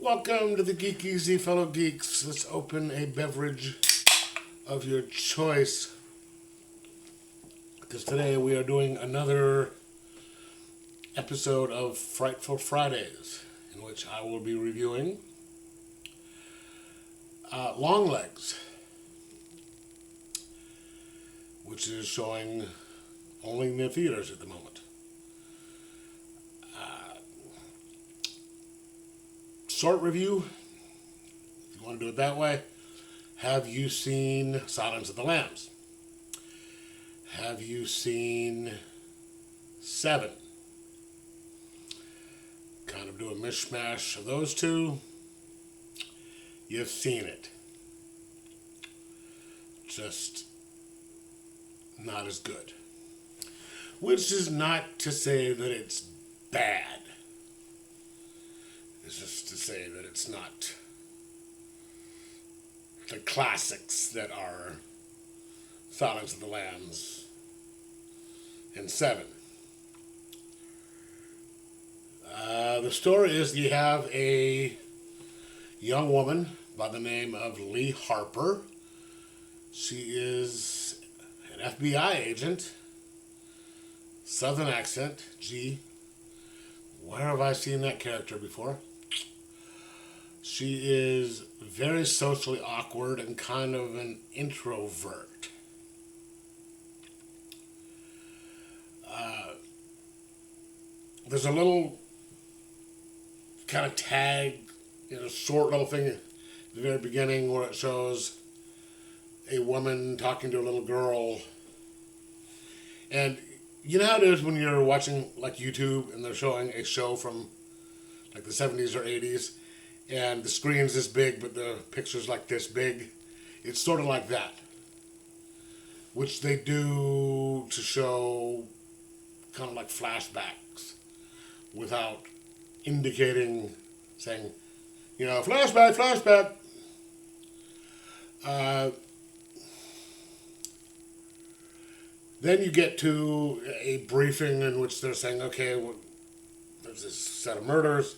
Welcome to the Geek Easy, fellow geeks. Let's open a beverage of your choice. Because today we are doing another episode of Frightful Fridays, in which I will be reviewing Longlegs, which is showing only in the theaters at the moment. Short review, if you want to do it that way. Have you seen Silence of the Lambs? Have you seen Seven? Kind of do a mishmash of those two. You've seen it. Just not as good. Which is not to say that it's bad. It's just to say that it's not the classics that are Silence of the Lambs and Seven. The story is you have a young woman by the name of Lee Harper. She is an FBI agent. Southern accent. Gee, where have I seen that character before? She is very socially awkward and kind of an introvert. There's a little kind of tag, short little thing at the very beginning where it shows a woman talking to a little girl. And you know how it is when you're watching like YouTube and they're showing a show from like the 70s or 80s and the screen's this big but the picture's like this big? It's sort of like that, which they do to show kind of like flashbacks without indicating, saying, flashback. Then you get to a briefing in which they're saying, okay, well, there's this set of murders.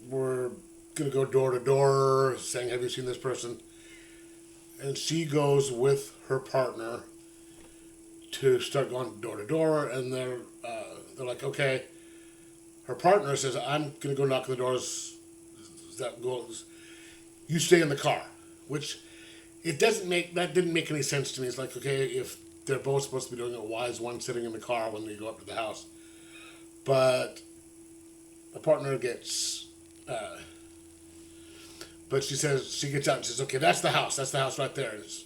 We're going to go door to door saying, have you seen this person? And she goes with her partner to start going door to door, and they're like, okay. Her partner says, I'm going to go knock on the doors. That goes. You stay in the car, which didn't make any sense to me. It's like, okay, if they're both supposed to be doing it, why is one sitting in the car when they go up to the house? But the partner gets, but she says, she gets out and says, okay, that's the house right there. It's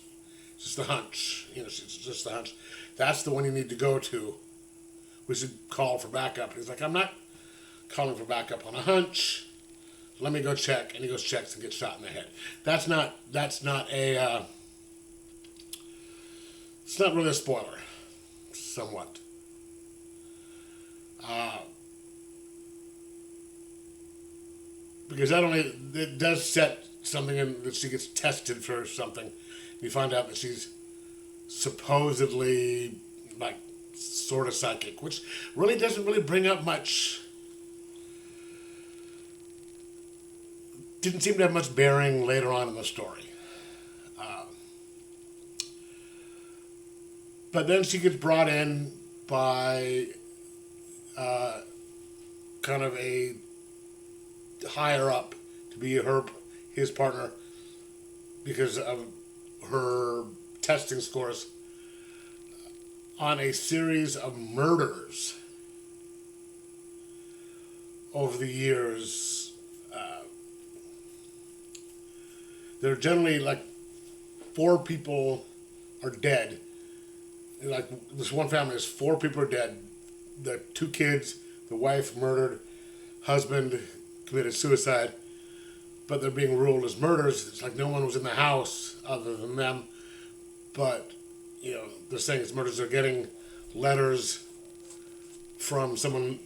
just a hunch. It's just a hunch. That's the one you need to go to. We should call for backup. And he's like, I'm not calling for backup on a hunch. Let me go check. And he goes, checks and gets shot in the head. It's not really a spoiler, somewhat. Because it does set something in that she gets tested for something. You find out that she's supposedly like sort of psychic, which really doesn't really bring up much. Didn't seem to have much bearing later on in the story. But then she gets brought in by kind of a higher up to be his partner because of her testing scores on a series of murders over the years. There are generally like 4 people are dead. Like this one family is 4 people are dead. The 2 kids, the wife murdered, husband committed suicide, but they're being ruled as murders. It's like no one was in the house other than them. But, they're saying it's murders. They're getting letters from someone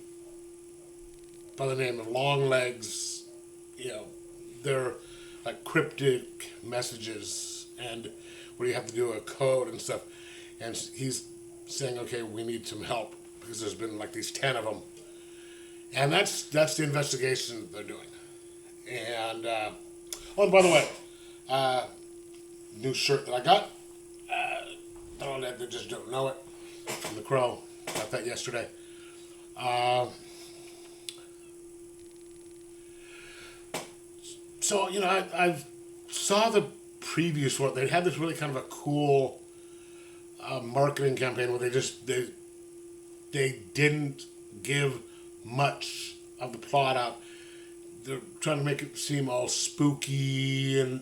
by the name of Longlegs. They're like cryptic messages and where you have to do a code and stuff. And he's saying, okay, we need some help because there's been like these 10 of them. And that's the investigation they're doing. And oh, and by the way, new shirt that I got. Throw that just don't know it from the Crow. Got that yesterday. Uh, so I saw the previews for it. They had this really kind of a cool marketing campaign where they didn't give much of the plot out. They're trying to make it seem all spooky and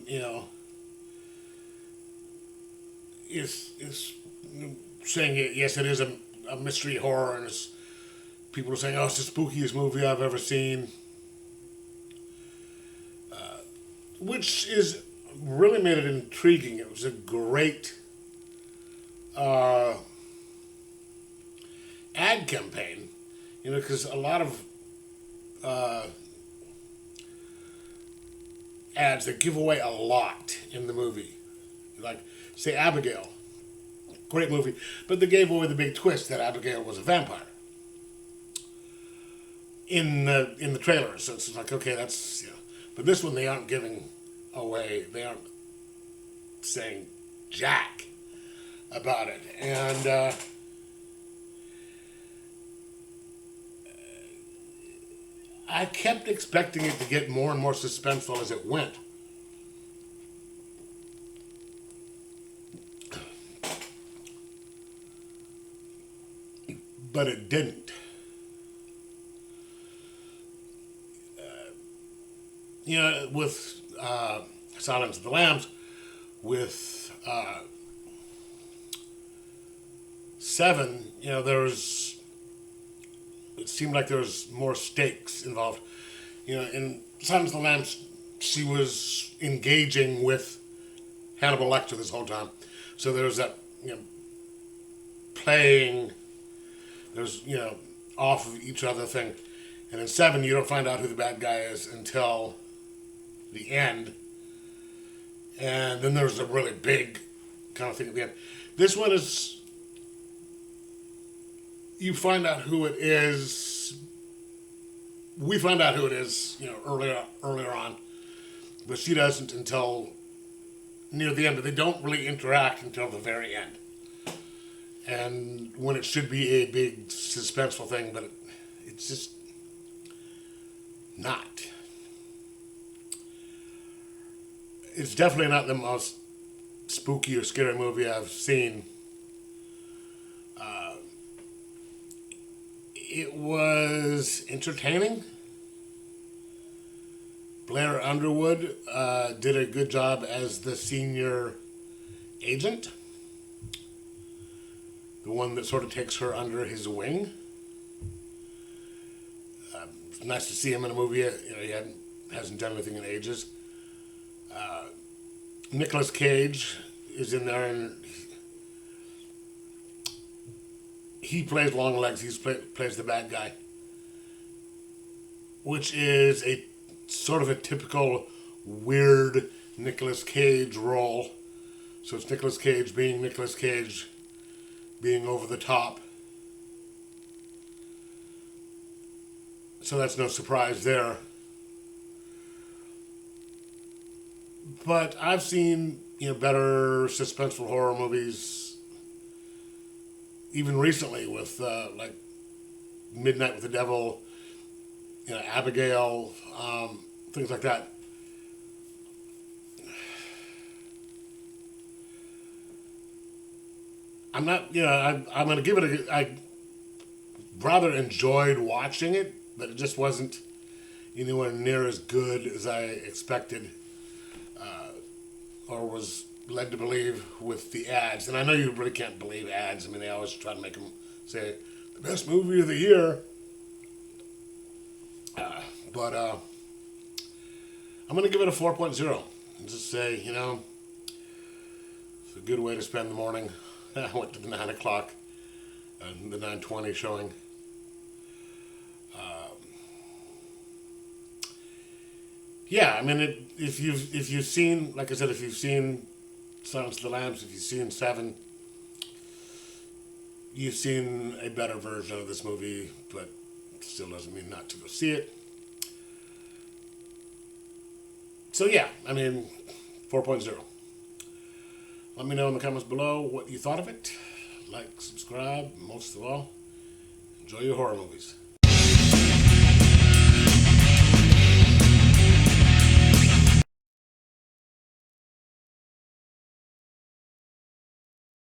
is saying yes, it is a mystery horror, and people are saying, oh, it's the spookiest movie I've ever seen, which is really made it intriguing. It was a great ad campaign, because a lot of ads that give away a lot in the movie, like say Abigail, great movie, but they gave away the big twist that Abigail was a vampire in the trailer. So it's like, okay, that's but this one they aren't giving away. They aren't saying jack about it, and I kept expecting it to get more and more suspenseful as it went. But it didn't. With Silence of the Lambs, with Seven, it seemed like there was more stakes involved. In Silence of the Lambs, she was engaging with Hannibal Lecter this whole time. So there was that, playing, there's, off of each other thing. And in Seven, you don't find out who the bad guy is until the end. And then there's a really big kind of thing at the end. This one is, you find out who it is. We find out who it is, earlier on, but she doesn't until near the end. But they don't really interact until the very end, and when it should be a big suspenseful thing, but it's just not. It's definitely not the most spooky or scary movie I've seen. It was entertaining. Blair Underwood did a good job as the senior agent, the one that sort of takes her under his wing. It's nice to see him in a movie. He hasn't done anything in ages. Nicolas Cage is in there, and he plays Longlegs. He plays the bad guy, which is a sort of a typical weird Nicolas Cage role. So it's Nicolas Cage being Nicolas Cage, being over the top. So that's no surprise there. But I've seen better suspenseful horror movies, even recently, with like Midnight with the Devil, Abigail, things like that. I'm not, I'm going to give it I rather enjoyed watching it, but it just wasn't anywhere near as good as I expected, or was led to believe with the ads. And I know you really can't believe ads. I mean, they always try to make them say, the best movie of the year. But I'm going to give it a 4.0. And just say, it's a good way to spend the morning. I went to the 9 o'clock, the 9:20 showing. Yeah, I mean, if you've seen, like I said, if you've seen Silence of the Lambs, if you've seen Seven, you've seen a better version of this movie, but still doesn't mean not to go see it. So yeah, I mean, 4.0. Let me know in the comments below what you thought of it. Like, subscribe, most of all, enjoy your horror movies.